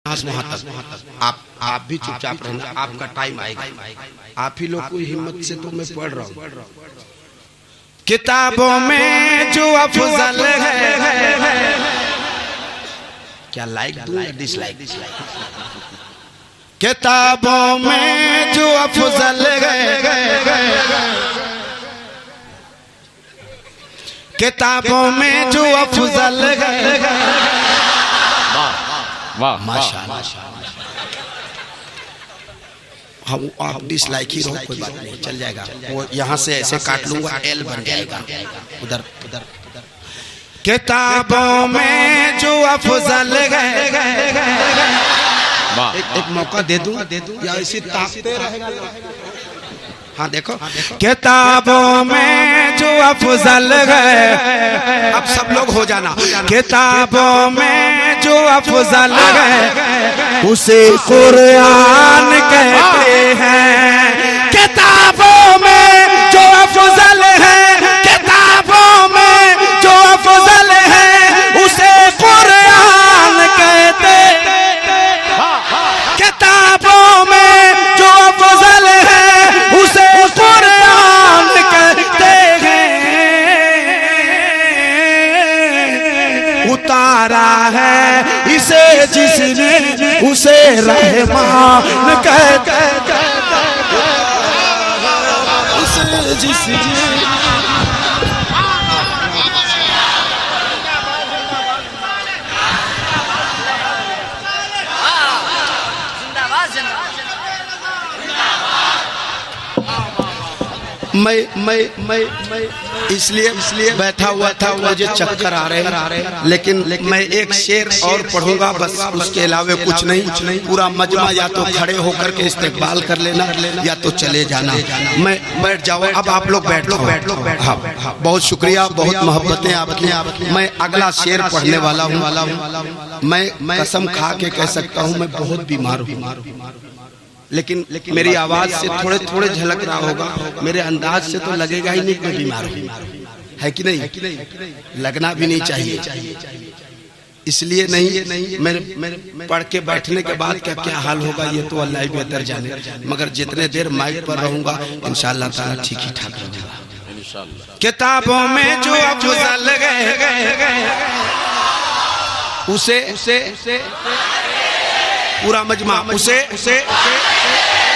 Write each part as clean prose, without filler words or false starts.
वहां तक आप भी चुपचाप रहना, आपका टाइम आएगा। आप ही लोग की हिम्मत से तो मैं पढ़ रहा हूँ। किताबों में जो अफजल है, क्या लाइक दूं या डिसलाइक? किताबों में जो अफजल है, किताबों में जो अफजल है। वाह माशाअल्लाह। हम आप डिसलाइक ही रहो, कोई बात नहीं, चल जाएगा। वो यहाँ से ऐसे काट लूंगा, एल बन जाएगा उधर उधर। किताबों में जो अफजल है, एक मौका दे दूं या इसी ताकते रहेगा? हाँ देखो, किताबों में जो अफजल है, अब सब लोग हो जाना। किताबों में जो अफजल है उसे कुरान कहते हैं। किताबों में जो अफजल है, किताबों में जो अफजल है उसे कुरान कहते हैं। किताबों में जो अफजल है उसे कुरान कहते हैं। उतारा है इसे जिसने उसे रहमान कहते हैं। उसे जिसने मैं इसलिए बैठा हुआ था, मुझे चक्कर आ रहे हैं, लेकिन मैं एक शेर और पढ़ूंगा बस, उसके अलावा कुछ नहीं। पूरा मजमा या तो खड़े होकर के इस्तेकबाल कर लेना या तो चले जाना। मैं बैठ जाओ, अब आप लोग बैठ लो। हाँ, बहुत शुक्रिया, बहुत मोहब्बतें आपकी। मैं अगला शेर पढ़ने वाला हूँ। मैं कसम खा के कह सकता हूँ मैं बहुत बीमार हूँ, लेकिन मेरी आवाज से थोड़े थोड़े झलक रहा होगा, मेरे अंदाज से तो लगेगा ही नहीं कि बीमार है कि नहीं? लगना भी नहीं चाहिए। इसलिए नहीं, मेरे पढ़ के बैठने के बाद क्या क्या हाल होगा ये तो अल्लाह ही बेहतर जाने, मगर जितने देर माइक पर रहूंगा इंशाअल्लाह ताला ठीक ही ठाक रहूंगा। किताबों में जो अफजल है उसे पूरा मजमा उसे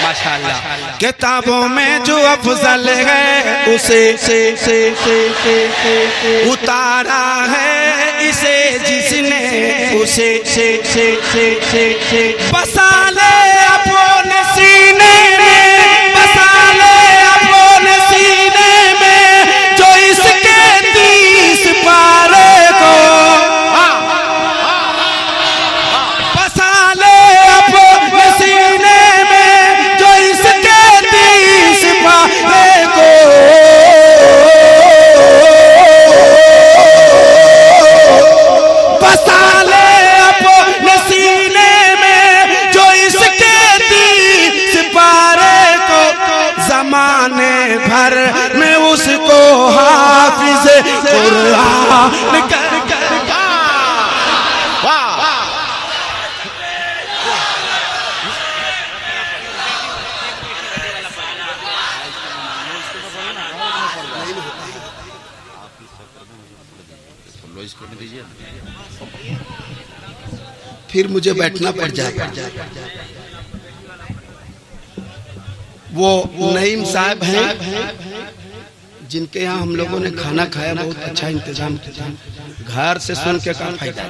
माशाअल्लाह। किताबों में जो अफजल है उसे उतारा है इसे जिसने उसे बसा ले अपने सीने में, बसा ले अपने सीने में जो इसके 30 पारे को भर में उसको हाफिज कुरान फिर मुझे बैठना पड़ जाएगा। वो नईम साहब हैं जिनके यहाँ हम लोगों ने खाना खाया, बहुत अच्छा इंतजाम किया। घर से सुन के का फायदा,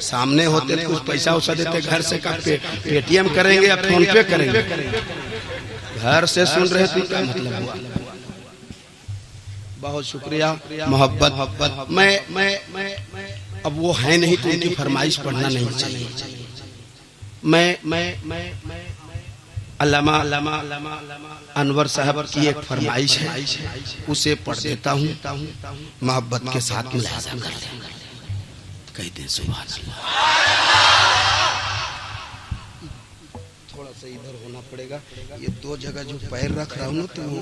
सामने होते तो कुछ पैसा उसा देते, घर से का पेटीएम करेंगे या फोन पे करेंगे। घर से सुन रहे थे क्या मतलब हुआ? बहुत शुक्रिया, मोहब्बत। मैं अब वो है नहीं तो उनकी फरमाइश पढ़ना नहीं चाहिए। मैं अल्लामा अनवर साहब की एक फरमाइश है, उसे पढ़ देता हूँ। मोहब्बत के साथ मुलाज़ा कर लें, कह दे सुभान अल्लाह। थोड़ा सा इधर होना पड़ेगा, ये दो जगह जो पैर रख रहा हूँ ना तो वो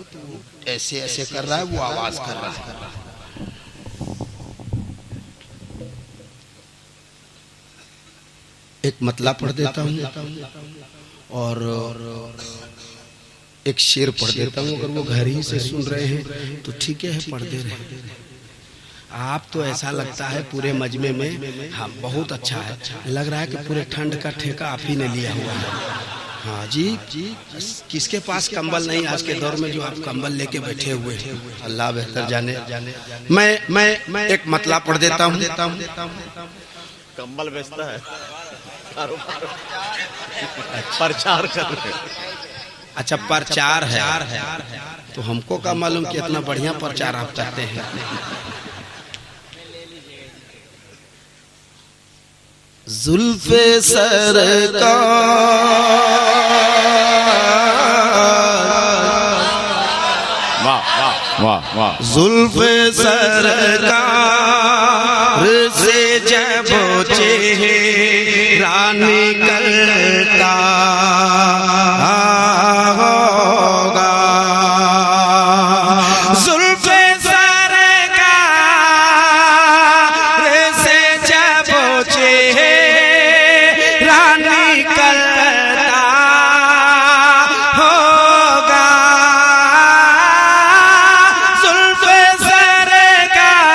ऐसे ऐसे कर रहा है, वो आवाज कर रहा है। एक मतला पढ़ देता हूँ और एक शेर पढ़ देता हूँ। अगर वो घर ही से सुन रहे हैं तो ठीक है, पढ़ दे रहे हैं। आप तो ऐसा लगता है पूरे मजमे में, हाँ बहुत अच्छा है, लग रहा है कि पूरे ठंड का ठेका आप ही ने लिया हुआ है। हाँ जी, किसके पास कंबल नहीं आज के दौर में जो आप कंबल लेके बैठे हुए हैं, अल्लाह बेहतर जाने। मैं एक मतला पढ़ देता हूँ। कंबल बेचता है, प्रचार कर रहे। अच्छा प्रचार है, तो हमको क्या मालूम कि इतना बढ़िया प्रचार आप चाहते हैं। जुल्फे सरकार, वाह वाह वाह वाह, जुल्फे सरकार से जब चेहरा निकलता होगा, जुल्फे सरकार से जब चेहरा निकलता होगा, जुल्फे सरकार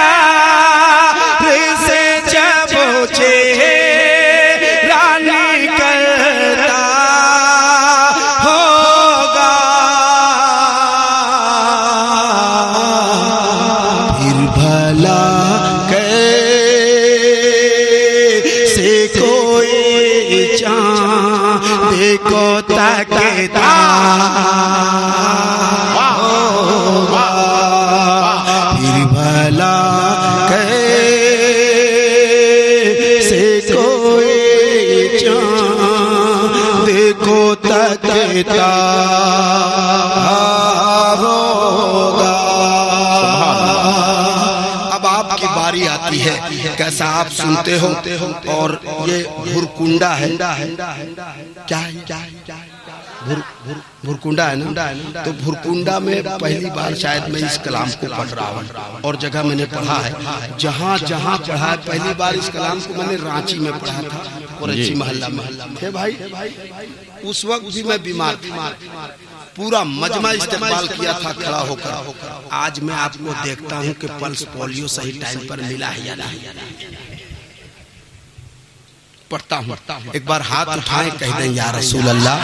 से जब चेहरा निकलता होगा, फिर भला कैसे कोई चाँद को तकता होगा, फिर भला कैसे कोई चाँद को तकता होगा। अब आपकी बारी आती है, कैसा आप सुनते हो। और ये भुरकुंडा है, क्या है भुरकुंडा है ना, तो भुरकुंडा में पहली बार शायद मैं इस कलाम को पढ़ रहा हूँ, और जगह मैंने पढ़ा है, जहाँ जहाँ पढ़ा है। पहली बार इस कलाम को मैंने रांची में पढ़ा था, कुरैशी मोहल्ला में थे भाई। उस वक्त भी मैं बीमार था, पूरा मजमा इस्तेमाल किया था खड़ा होकर। आज मैं आपको देखता हूँ कि पल्स पोलियो सही टाइम पर मिला है या नहीं। पढ़ता हूँ, एक बार हाथ उठाएं, कह दें या रसूल अल्लाह।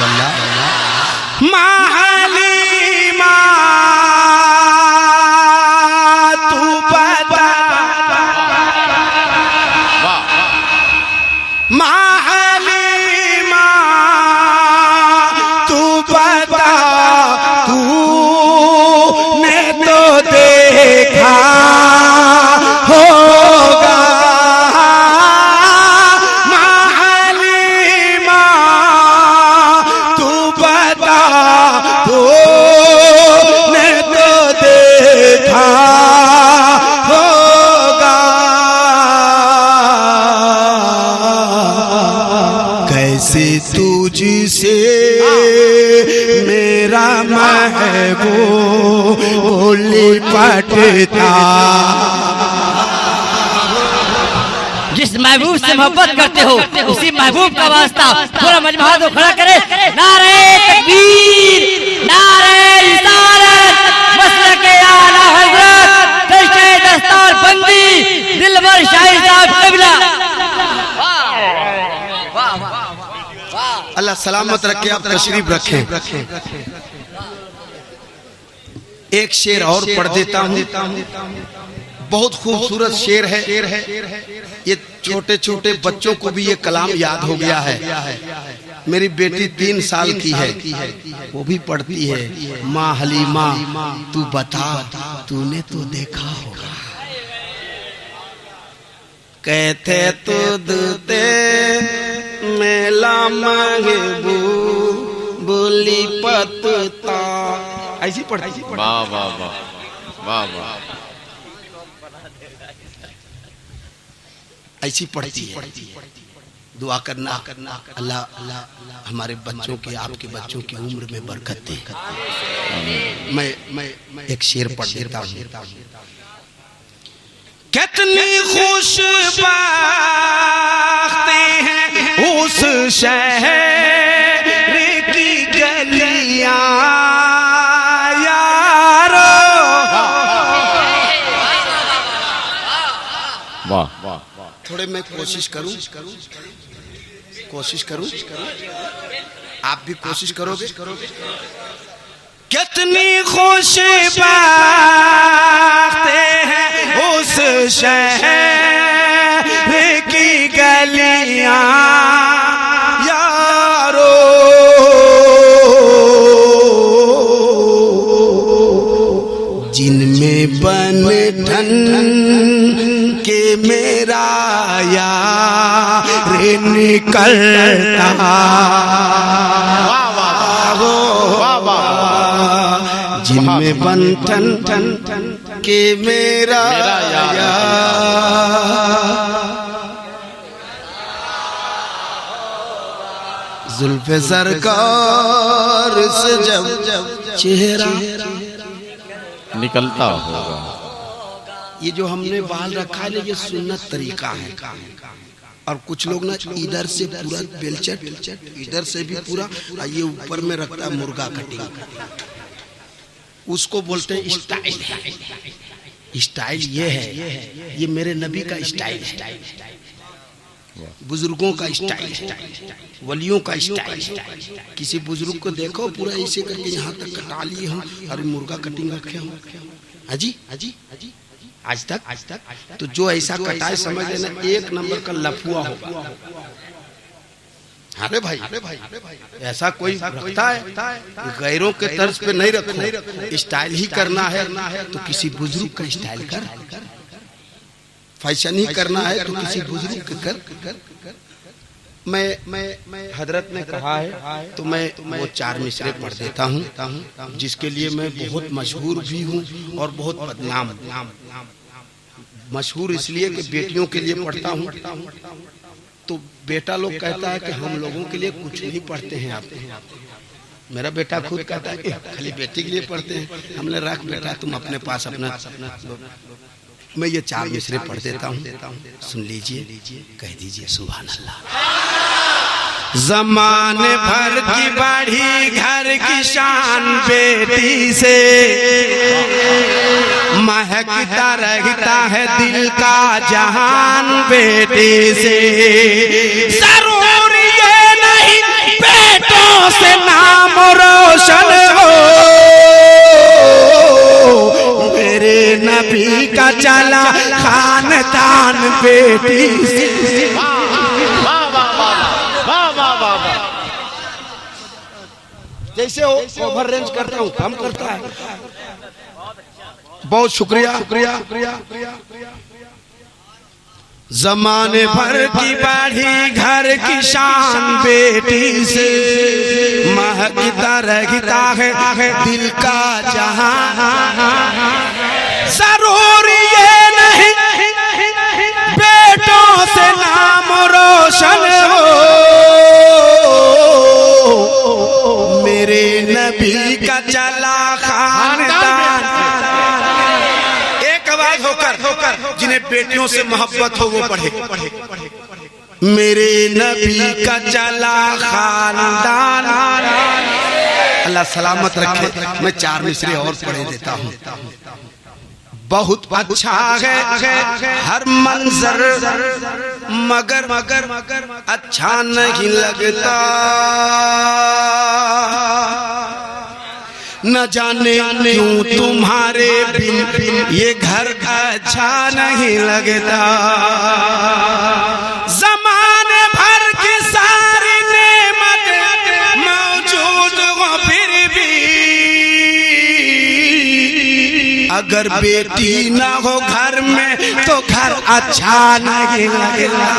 माहलीमा तू बता, माहलीमा तू बता, तूने तो देखा होगा, माहलीमा तू बता, तूने तो देखा होगा, कैसे तुझसे मेरा महबूब बोली पटता। जिस महबूब से मोहब्बत करते हो उसी महबूब का वास्ता पूरा मजमा को खड़ा करे। नारे तकबीर, नारे रिसालत, मसलके आला हजरत, कशे दस्तार बंदी, दिलबर शाहिद साहब क़िबला। अल्लाह सलामत रखे, आप तशरीफ रखें। एक शेर और पढ़ देता हूँ, बहुत खूबसूरत शेर है। ये छोटे छोटे बच्चों को भी ये कलाम याद हो गया है। मेरी बेटी 3 साल की है, वो भी पढ़ती है। माँ हलीमा तू बता, तूने तो देखा होगा, कहते तो दूते मेला महबूब बोली पतता। ऐसी पढ़ती। वाह वाह वाह वाह वाह, ऐसी पढ़ती है। दुआ करना अल्लाह हमारे बच्चों के, आपके बच्चों की उम्र में बरकत दे। मैं एक शेर पढ़ देता हूँ। कितनी खुशबख्त हैं उस शहर की गलियां यारो। वाह वाह। थोड़े मैं कोशिश करूं, आप भी कोशिश करोगे? कितनी खुश बातें हैं उस शहर की गलियां यारो। जिनमें बन ठन के मेरा यार निकलता। जिनमें बन ठन के मेरा यार। जुल्फ़े सरकार से जब चेहरा निकलता होगा। ये जो हमने बाल रखा है ये सुन्नत तरीका है। और कुछ लोग ना इधर से पूरा बेलचट, इधर से भी पूरा, ये ऊपर में रखता है मुर्गा कटिंग, उसको बोलते हैं स्टाइल। स्टाइल ये है, ये मेरे नबी का स्टाइल है, बुजुर्गों का स्टाइल है, वलियों का स्टाइल है। किसी बुजुर्ग को देखो पूरा ऐसे करके यहाँ तक कटा लिए हम, अरे मुर्गा कटिंग रखे हम। हाजी आज तक तो जो ऐसा कटाए समझ लेना एक नंबर का लफुआ होगा। अरे भाई ऐसा कोई रखता है? गैरों के तर्ज पे नहीं रखो, स्टाइल ही करना है तो किसी बुजुर्ग का स्टाइल कर, फैशन ही करना है तो किसी बुजुर्ग का कर। मैं हजरत ने कहा है तो मैं वो 4 मिसरे पढ़ देता हूँ, जिसके लिए मैं बहुत मशहूर भी हूँ और बहुत बदनाम। मशहूर इसलिए कि बेटियों के लिए पढ़ता हूँ, तो बेटा लोग कहता है कि हम लोगों के लिए कुछ नहीं पढ़ते हैं आप। मेरा बेटा खुद कहता है खाली बेटी के लिए पढ़ते हैं। हमने रख बेटा तुम अपने पास अपना। मैं ये 4 मिसरे पढ़ देता हूँ, सुन लीजिए, कह दीजिए सुभान अल्लाह। ज़माने भर की बढ़ी घर की शान बेटी से, महकता रहता है दिल का जहान बेटी से। जरूर ये नहीं बेटों से नाम रोशन हो, मेरे नबी का चला खानदान बेटी से। जैसे ओवर रेंज करता हूँ कम करता है। बहुत शुक्रिया। ज़माने भर की बढ़ी घर की शान बेटी से, महकता रहता है दिल का जहां। जरूर ये नहीं बेटों से नाम रोशन हो, मेरे नबी का चला खानदान। एक आवाज होकर जिन्हें बेटियों से मोहब्बत हो वो पढ़े। मेरे नबी का चला खानदान। अल्लाह सलामत रखे। मैं 4 मिसरे और पढ़े देता हूँ। बहुत अच्छा है हर मंजर, मगर अच्छा नहीं लगता। न जाने क्यों तुम्हारे बिन ये घर अच्छा नहीं लगता। जमाने भर की सारी नेमत मौजूद हो फिर भी, अगर बेटी ना हो घर में तो घर अच्छा नहीं लगेगा।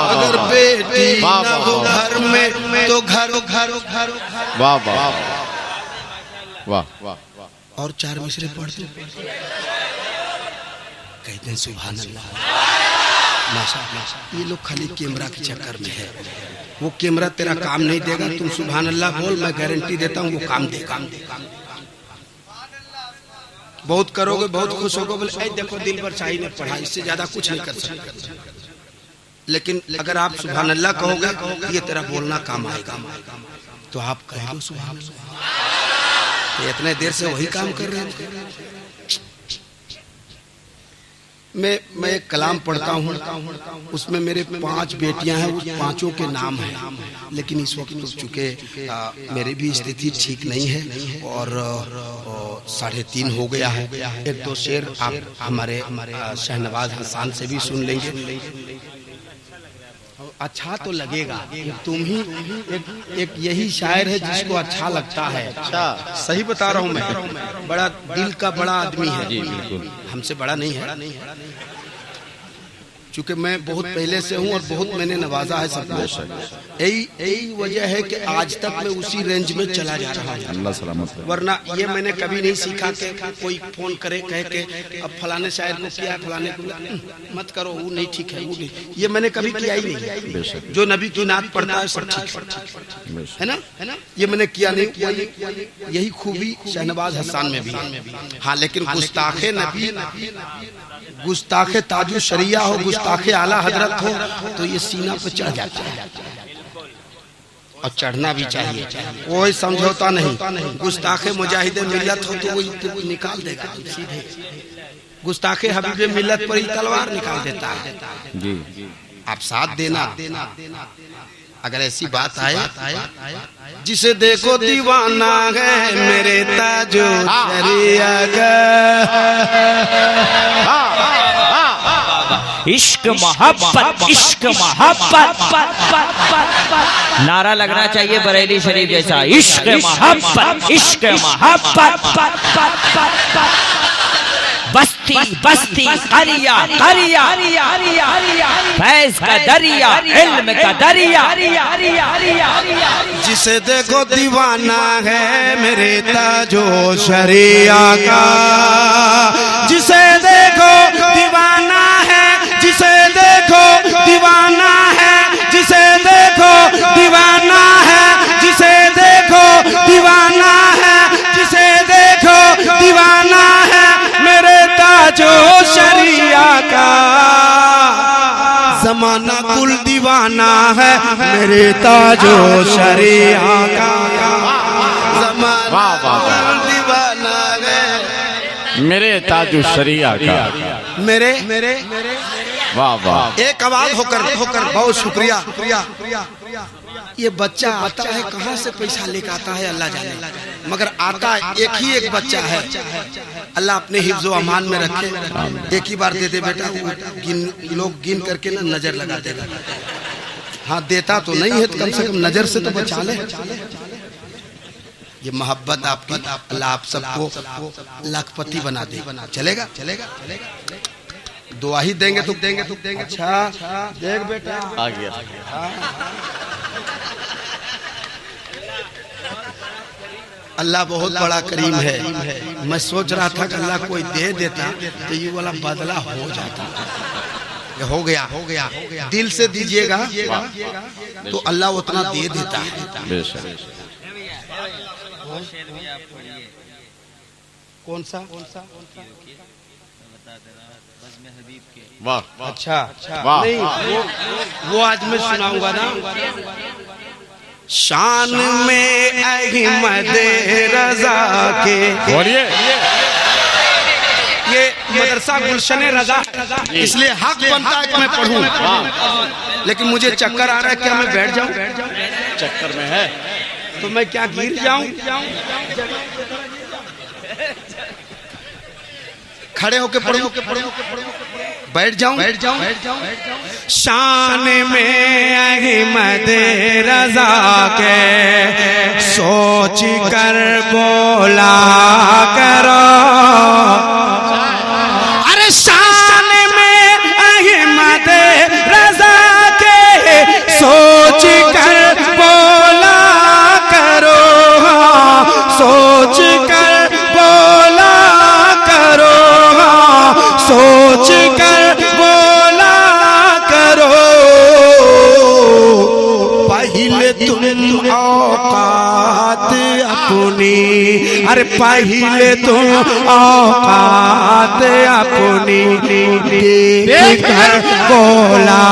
अगर बेटी ना हो घर में तो घर वाह वाह वाह वाह। और 4 मिसरे पढ़ दो, कहते हैं सुभान अल्लाह। माशाअल्लाह। ये लोग खाली कैमरा के चक्कर में है। वो कैमरा तेरा काम नहीं देगा। तुम सुभान अल्लाह बोल, मैं गारंटी देता हूँ वो काम देगा। बहुत करोगे, बहुत खुश होगे, बोले देखो दिल पर शाही ने पढ़ा, इससे ज्यादा कुछ नहीं कर सकते। लेकिन अगर आप सुभान अल्लाह कहोगे ये तेरा बोलना काम आएगा, तो आप कह दो सुभान अल्लाह। इतने देर से वही काम कर रहे हैं। मैं एक कलाम पढ़ता हूँ, उसमें मेरे 5 बेटियां हैं, उस 5 के नाम हैं, लेकिन इस वक्त तो चूंकि मेरी भी स्थिति ठीक नहीं है और 3:30 हो गया है। 1-2 शेर आप हमारे शहनवाज हसन से भी सुन लेंगे, अच्छा तो लगेगा। तुम ही एक यही शायर है जिसको अच्छा लगता है। अच्छा, सही बता रहा हूँ मैं, बड़ा दिल का बड़ा आदमी है जी, बिल्कुल हमसे बड़ा नहीं है, चूंकि मैं बहुत पहले से हूँ और बहुत मैंने नवाजा है सबको। यही वजह है कि आज तक मैं उसी रेंज में चला जा रहा हूँ, अल्लाह सलामत। वरना ये मैंने कभी नहीं सीखा कि कोई फोन करे कह के अब फलाने शायर को किया, फलाने को मत करो, वो नहीं ठीक है, वो नहीं, ये मैंने कभी किया ही नहीं। जो नबी की नात पढ़ता है सब ठीक है ना, ये मैंने किया नहीं। यही खूबी शहनवाज हसन में भी है। हाँ, लेकिन गुस्ताखे नबी, गुस्ताखे ताजु शरिया हो, गुस्ताखे आला हजरत हो, तो ये सीना पे चढ़ जाता है और चढ़ना भी चाहिए, कोई समझौता नहीं। गुस्ताखे मुजाहिदे मिल्लत हो तो वो निकाल देगा सीधे, गुस्ताखे हबीबे मिल्लत पर ही तलवार निकाल देता है जी। आप साथ देना, अगर ऐसी बात आए, जिसे देखो दीवाना है मेरे ताजो शरिया का, इश्क मोहब्बत, इश्क मोहब्बत, नारा लगना चाहिए बरेली शरीफ जैसा, इश्क मोहब्बत, इश्क मोहब्बत, बस्ती बस्ती करिया करिया, फैज का दरिया, इल्म का दरिया, जिसे देखो दीवाना है मेरे ताजो शरिया का, जिसे देखो दीवाना है, जिसे देखो दीवाना है, जिसे देखो दीवाना है, जिसे देखो दीवाना है, जिसे देखो दीवाना है मेरे ताजो शरिया का, जमाना कुल दीवाना है मेरे ताजो शरिया का, जमाना कुल दीवाना है मेरे ताजु शरिया का, मेरे वाह वाह। एक आवाज होकर बहुत शुक्रिया। ये बच्चा आता है कहाँ से पैसा लेकर आता है अल्लाह जाने, मगर आता एक ही एक बच्चा है, अल्लाह अपने हिफ्ज़ो अमान में रखे। एक ही बार दे दे बेटा, लोग गिन करके ना नजर लगा देगा। हाँ, देता तो नहीं है, तो कम से कम नजर से तो बचा ले। ये मोहब्बत आपकी, अल्लाह आप सबको लाखपति बना दे। चलेगा चलेगा, दुआ ही देंगे तो देंगे। अच्छा देख बेटा, आ गया। अल्लाह बहुत बड़ा करीम है। मैं सोच रहा था कि अल्लाह कोई दे देता तो ये वाला बदला हो जाता। ये हो गया। दिल से दीजिएगा तो अल्लाह उतना दे देता है। कौन सा? वाह, अच्छा वाह, नहीं, वो आज मैं सुनाऊंगा ना। शान में अहमद रजा के, बोलिए। ये मदरसा गुलशन रजा, इसलिए हक बनता है कि मैं पढ़ूं, लेकिन मुझे चक्कर आ रहा है। क्या मैं बैठ जाऊं? चक्कर में है तो मैं क्या गिर जाऊं? खड़े होके पढ़ो, बैठ जाऊं। शान में अहमद रजा के सोच कर बोला करो। अरे शान में अहमद रजा के सोच कर बोला करो, सोच कर बोला करो, सोच कर बोला करो। पहले तुम औकात अपनी, अरे पहले तुम औकात अपनी देख कर बोला।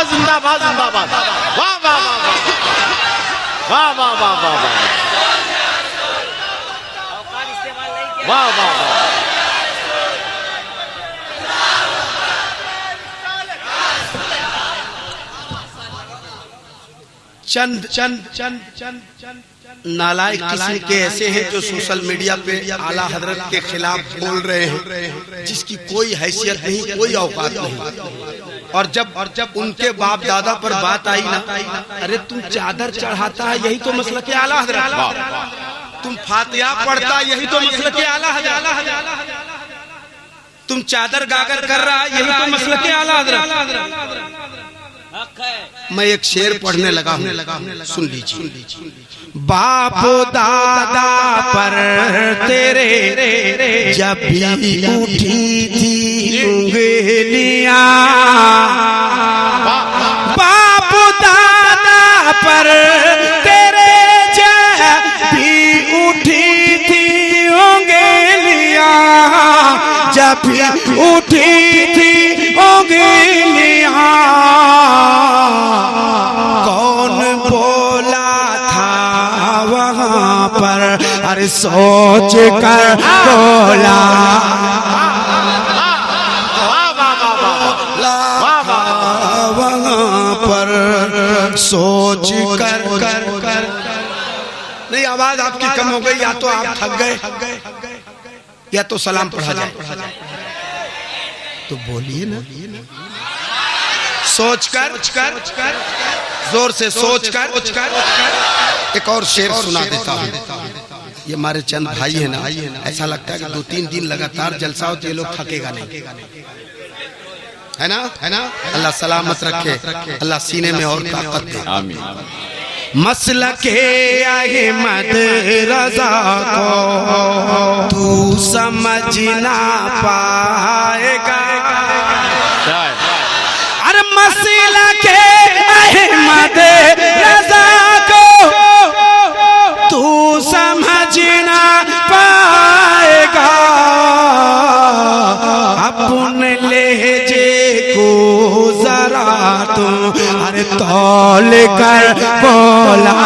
जिंदाबाद जिंदाबाद, वाह वाह वाह वाह वाह वाह वाह वाह वाह वाह वाह। चंद चंद चंद चंद चंद नालायक किस्म के ऐसे हैं जो सोशल मीडिया पे आला हजरत के खिलाफ बोल रहे हैं, जिसकी कोई हैसियत नहीं, कोई औकात नहीं। और जब उनके बाप दादा पर बात आई ना, अरे तुम चादर चढ़ाता है यही तो मसला के आला हजरत, तुम फातिहा पढ़ता यही तो मसला के आला हजरत, तुम चादर गागर कर रहा है यही तो मसला के आला हजरत। मैं एक शेर पढ़ने लगा हूँ, सुन लीजिए। बाप दादा पर तेरे जब भी उठी थी उंगलियां, बाप दादा पर तेरे जब भी उठी थी उंगलियां, जब भी उठी थी उंगलियां, कौन बोला था वहाँ पर, अरे सोच कर बोला। वहाँ पर सोच कर नहीं, आवाज आपकी कम हो गई, या तो आप थक गए या तो सलाम पढ़ा जाए, तो बोलिए ना। सोच कर जोर से सोच कर। एक और शेर सुना देता हूँ, ये हमारे चंद भाई है ना, ऐसा लगता है कि 2-3 दिन लगातार जलसा हो तो ये लोग थकेगा नहीं, है ना। अल्लाह सलामत रखे, अल्लाह सीने में और ताकत दे, आमीन। मसलके अहमद रजा को तू समझ ना पाएगा, अरे मसलके अहमद रजा को तू समझ ना पाएगा, अपने लहजे को जरा तू अरे तौल कर बोला,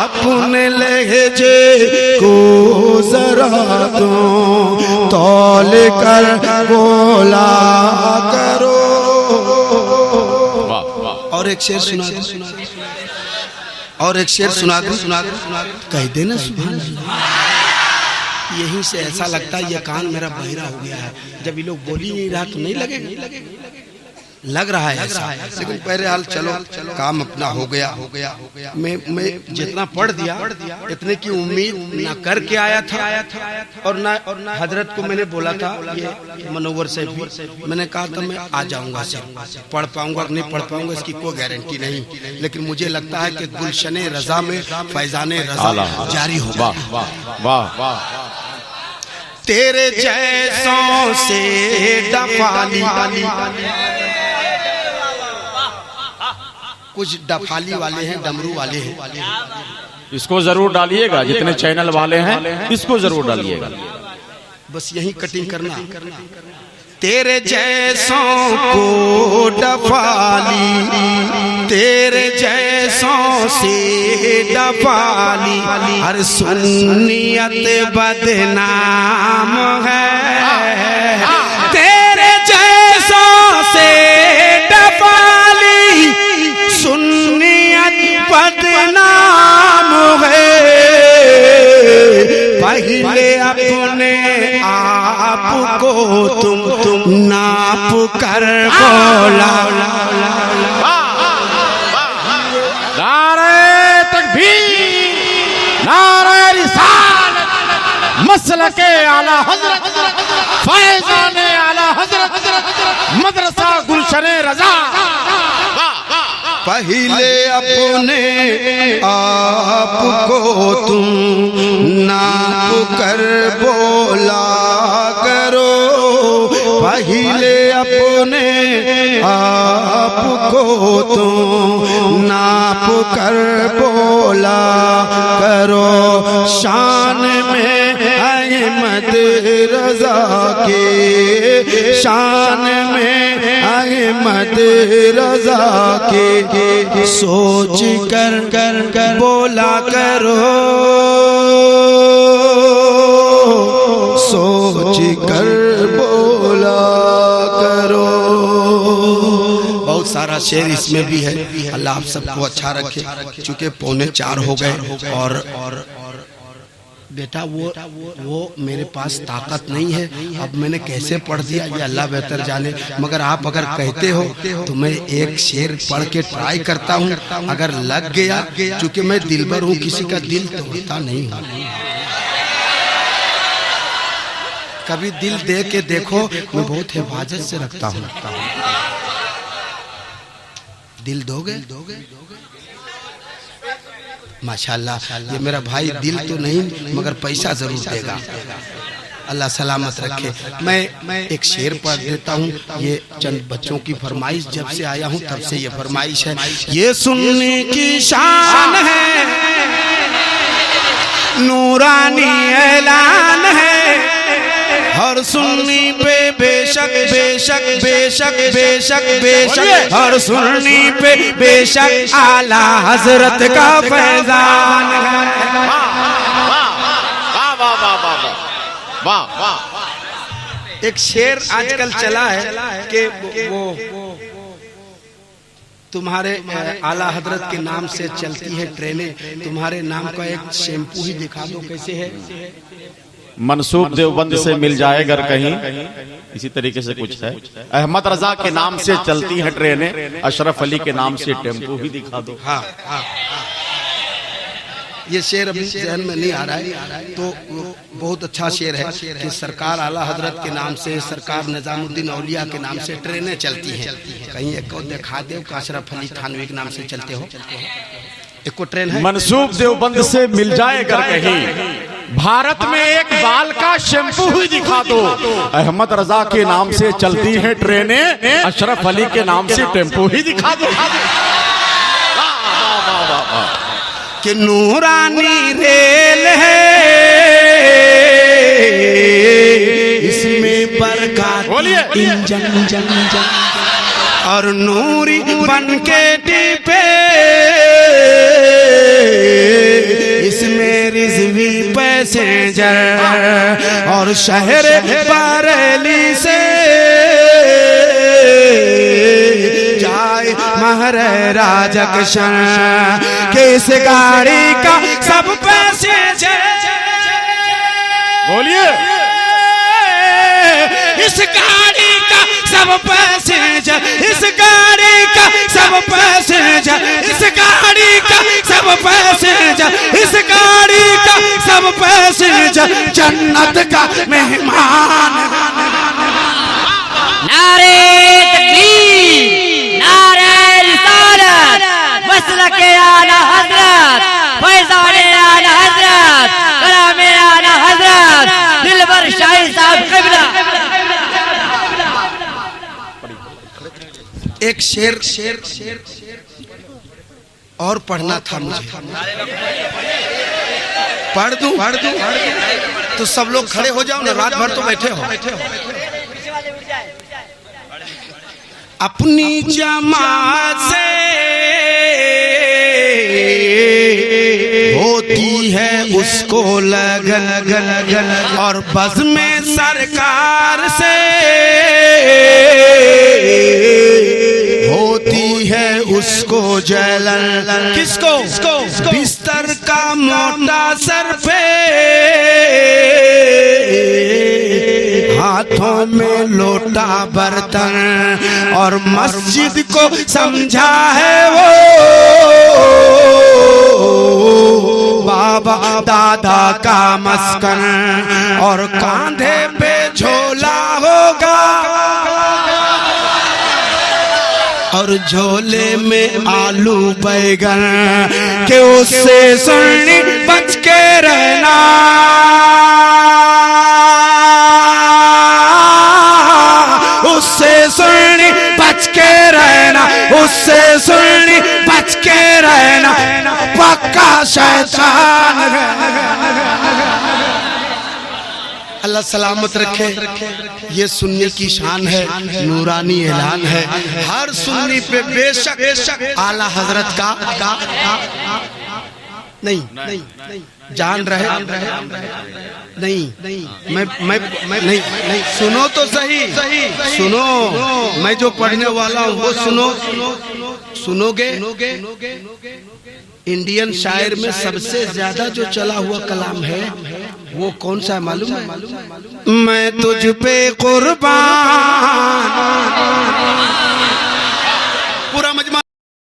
अपने लहजे को जरा तू तौल कर बोला करो। और एक शेर सुना दो, और एक शेर सुना दो, कह देना सुभान अल्लाह। यहीं से ऐसा लगता है ये कान मेरा बहिरा हो गया है, जब ये लोग बोल ही नहीं रहा तो नहीं लगेगा, लग रहा है ऐसा। लेकिन पहले हाल चलो काम अपना हो गया। मैं जितना पढ़ दिया इतने की उम्मीद न करके आया था, और न हजरत को मैंने बोला था ये मनोवर से भी मैंने कहा था मैं आ जाऊंगा, सर पढ़ पाऊंगा नहीं पढ़ पाऊंगा इसकी कोई गारंटी नहीं, लेकिन मुझे लगता है कि गुलशने रजा में फैजाने रजा जारी होगा। तेरे जैसों से डफाली, कुछ डफाली वाले हैं, डमरू वाले हैं, इसको जरूर डालिएगा, जितने चैनल वाले हैं इसको जरूर डालिएगा, बस यही कटिंग करना। तेरे जैसों को डफाली, तेरे जैसों से डफाली, हर सुन्नियत बदनाम है, तेरे जैसों से डफाली सुन्नियत बदनाम है, पहले अपने आप को तुम नाप कर बोला। नारे तकबीर, नारे रिसालत, मसलके आला हजरत, फैजाने आला हजरत, मदरसा गुलशने रजा। पहले अपने आप को तुम नाप कर बोला करो, पहले अपने आप को तुम नाप कर बोला करो। शान में अहमद रजा के, शान में अहमद रजा के सोच कर बोला करो, सोच कर बोला करो। बहुत सारा शेर इसमें भी है। अल्लाह आप सबको अच्छा रखे। चूंकि 3:45 हो गए और बेटा वो मेरे पास ताकत नहीं है, अब मैंने कैसे पढ़ दिया ये अल्लाह बेहतर जाने। मगर आप अगर कहते हो तो मैं एक शेर पढ़ के ट्राई करता हूँ, अगर लग गया, क्योंकि मैं दिलबर हूँ, किसी का दिल तोड़ता नहीं हूँ। कभी दिल दे के देखो, मैं बहुत हिफाजत से रखता हूँ। दिल दोगे? माशाल्लाह, ये मेरा भाई दिल तो नहीं मगर पैसा जरूर देगा। अल्लाह सलामत रखे। मैं एक शेर पढ़ देता हूँ। ये चंद बच्चों की फरमाइश, जब से आया हूँ तब से ये फरमाइश है। ये सुन्नी की शान है, नूरानी ऐलान है, हर सुन्नी पे बेशक बेशक बेशक बेशक बेशक, हर सुन्नी पे बेशक आला हजरत का फैजान है। वाह वाह। एक शेर आजकल चला है कि वो तुम्हारे आला हजरत के नाम से चलती है ट्रेनें, तुम्हारे नाम का एक शैम्पू ही दिखा दो। कैसे है? मनसूब देवबंद से मिल जाए अगर कहीं, इसी तरीके से कुछ है। अहमद रजा के नाम से चलती है ट्रेनें, अशरफ अली के नाम से टेम्पो ही दिखा दो। हाँ हाँ, ये शेर अभी जहन में नहीं आ रहा है, तो बहुत अच्छा शेर है कि सरकार आला हजरत के नाम से, सरकार निजामुद्दीन औलिया के नाम से ट्रेनें चलती हैं। कहीं एक को दिखा दे कि अशरफ अली थानवी के नाम से चलते हो। एक को ट्रेन है मनसूब देवबंद से मिल जाए अगर कहीं, भारत में एक बाल का शैम्पू ही दिखा दो। अहमद रजा के नाम से चलती हैं ट्रेनें, अशरफ अली के नाम से टेम्पो ही दिखा दो। कि नूरानी रेल है, इसमें बरकत इंजन और नूरी बन के डिब्बे, इसमें रिजवी पैसेंजर और शहर बरेली से जाए महर राजकशन के इस गाड़ी का सब पैसेंजर। बोलिए, इस गाड़ी का सब पैसेंजर, इस गाड़ी का सब पैसेंजर, इस गाड़ी का सब पैसेंजर, इस गाड़ी का सब पैसेंजर जन्नत का मेहमान। नारे तकबीर, नारे रिसालत, मसलके आला हजरत, फैज़ाने आला हजरत, कलामे आला हजरत, दिलबर शाही साहब क़िबला। एक शेर और पढ़ना था मुझे, पढ़ दूं तो सब लोग खड़े हो जाओ ना, रात भर तो बैठे हो। अपनी जमात से होती है उसको लगन और बज़ में सरकार से होती है उसको जलन। किसको? बिस्तर का मोटा सर पे, हाथों में लोटा बर्तन और मस्जिद को समझा है वो बाबा दादा का मस्कन, और कांधे पे झोला होगा और और झोले में आलू बैगन के उससे सुननी बच के रहना, उससे सुननी बच के रहना, उससे सुननी बच के रहना, पक्का शैतान है। अल्लाह सलामत रखे। ये सुन्नी की शान है, नूरानी ऐलान है। हर सुन्नी पे बेशक आला हजरत का नहीं जान रहे नहीं मैं नहीं सुनो तो सही सुनो, मैं जो पढ़ने वाला हूँ वो सुनोगे। इंडियन शायर में सबसे ज्यादा जो चला हुआ कलाम है वो कौन सा है मालूम है? मैं तुझ पे कुर्बान, पूरा